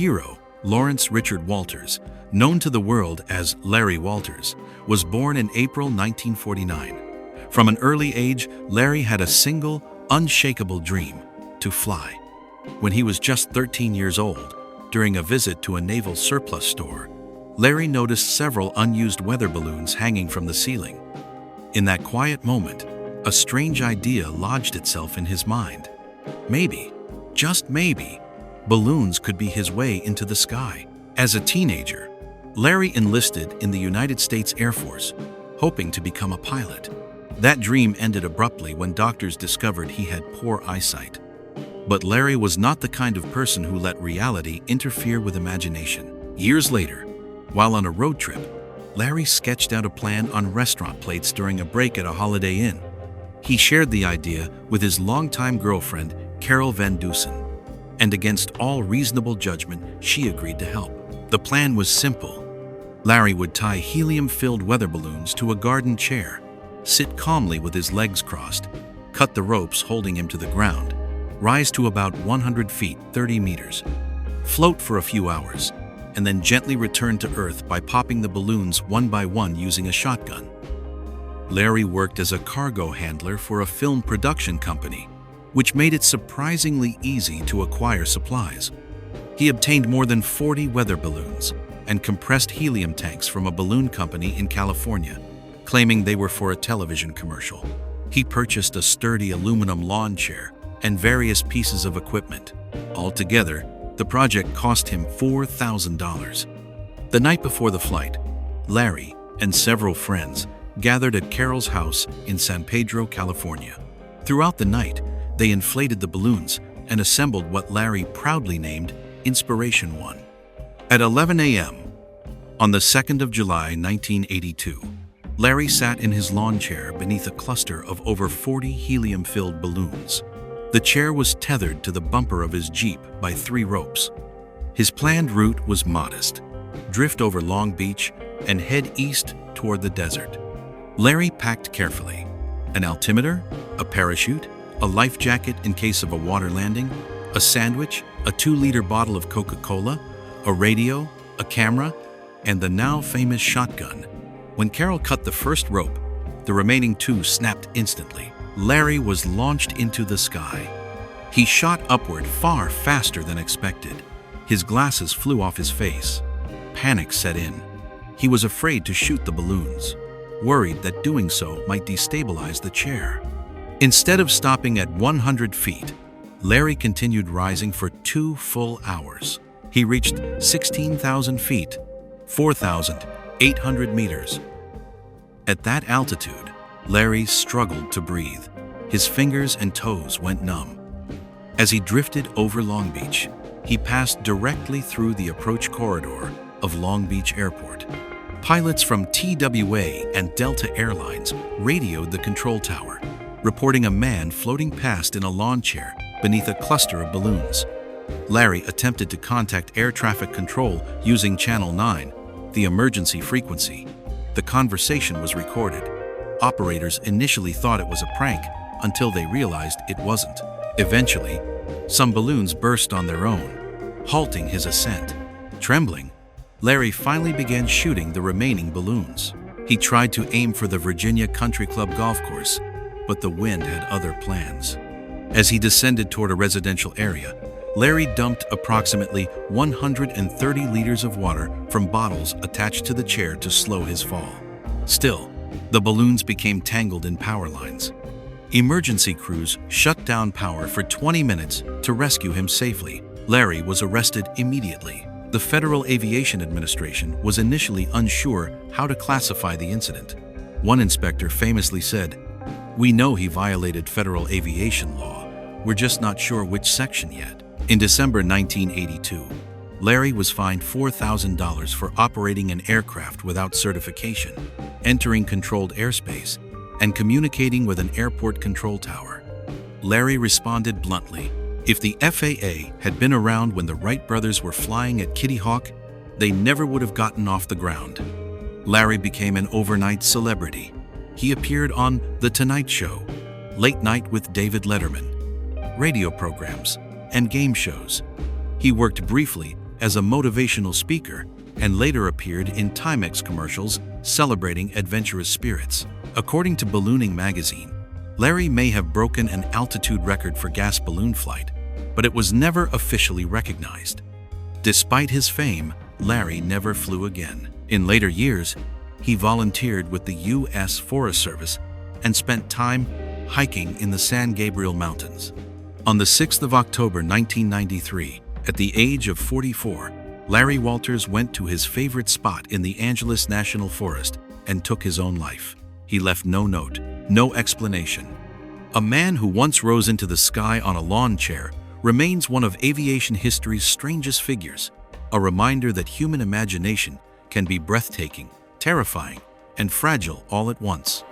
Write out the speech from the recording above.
hero, Lawrence Richard Walters, known to the world as Larry Walters, was born in April 1949. From an early age, Larry had a single, unshakable dream: to fly. When he was just 13 years old, during a visit to a naval surplus store, Larry noticed several unused weather balloons hanging from the ceiling. In that quiet moment, a strange idea lodged itself in his mind. Maybe, just maybe, balloons could be his way into the sky. As a teenager, Larry enlisted in the United States Air Force, hoping to become a pilot. That dream ended abruptly when doctors discovered he had poor eyesight. But Larry was not the kind of person who let reality interfere with imagination. Years later, while on a road trip, Larry sketched out a plan on restaurant plates during a break at a Holiday Inn. He shared the idea with his longtime girlfriend, Carol Van Dusen, and against all reasonable judgment, she agreed to help. The plan was simple. Larry would tie helium-filled weather balloons to a garden chair, sit calmly with his legs crossed, cut the ropes holding him to the ground, rise to about 100 feet, 30 meters, float for a few hours, and then gently return to Earth by popping the balloons one by one using a shotgun. Larry worked as a cargo handler for a film production company, which made it surprisingly easy to acquire supplies. He obtained more than 40 weather balloons and compressed helium tanks from a balloon company in California, claiming they were for a television commercial. He purchased a sturdy aluminum lawn chair and various pieces of equipment. Altogether, the project cost him $4,000. The night before the flight, Larry and several friends gathered at Carol's house in San Pedro, California. Throughout the night, they inflated the balloons and assembled what Larry proudly named Inspiration 1. At 11 a.m., on the 2nd of July, 1982, Larry sat in his lawn chair beneath a cluster of over 40 helium-filled balloons. The chair was tethered to the bumper of his Jeep by 3 ropes. His planned route was modest: drift over Long Beach and head east toward the desert. Larry packed carefully: an altimeter, a parachute, a life jacket in case of a water landing, a sandwich, a 2-liter bottle of Coca-Cola, a radio, a camera, and the now famous shotgun. When Carol cut the first rope, the remaining 2 snapped instantly. Larry was launched into the sky. He shot upward far faster than expected. His glasses flew off his face. Panic set in. He was afraid to shoot the balloons, worried that doing so might destabilize the chair. Instead of stopping at 100 feet, Larry continued rising for 2 full hours. He reached 16,000 feet, 4,800 meters. At that altitude, Larry struggled to breathe. His fingers and toes went numb. As he drifted over Long Beach, he passed directly through the approach corridor of Long Beach Airport. Pilots from TWA and Delta Airlines radioed the control tower, reporting a man floating past in a lawn chair beneath a cluster of balloons. Larry attempted to contact air traffic control using Channel 9, the emergency frequency. The conversation was recorded. Operators initially thought it was a prank until they realized it wasn't. Eventually, some balloons burst on their own, halting his ascent. Trembling, Larry finally began shooting the remaining balloons. He tried to aim for the Virginia Country Club golf course, but the wind had other plans. As he descended toward a residential area, Larry dumped approximately 130 liters of water from bottles attached to the chair to slow his fall. Still, the balloons became tangled in power lines. Emergency crews shut down power for 20 minutes to rescue him safely. Larry was arrested immediately. The Federal Aviation Administration was initially unsure how to classify the incident. One inspector famously said, "We know he violated federal aviation law. We're just not sure which section yet." In December 1982, Larry was fined $4,000 for operating an aircraft without certification, entering controlled airspace, and communicating with an airport control tower. Larry responded bluntly. If the FAA had been around when the Wright brothers were flying at Kitty Hawk, they never would have gotten off the ground. Larry became an overnight celebrity. He appeared on The Tonight Show, Late Night with David Letterman, radio programs, and game shows. He worked briefly as a motivational speaker and later appeared in Timex commercials celebrating adventurous spirits. According to Ballooning magazine, Larry may have broken an altitude record for gas balloon flight, but it was never officially recognized. Despite his fame, Larry never flew again. In later years, he volunteered with the U.S. Forest Service and spent time hiking in the San Gabriel Mountains. On the 6th of October 1993, at the age of 44, Larry Walters went to his favorite spot in the Angeles National Forest and took his own life. He left no note, no explanation. A man who once rose into the sky on a lawn chair remains one of aviation history's strangest figures, a reminder that human imagination can be breathtaking, terrifying, and fragile all at once.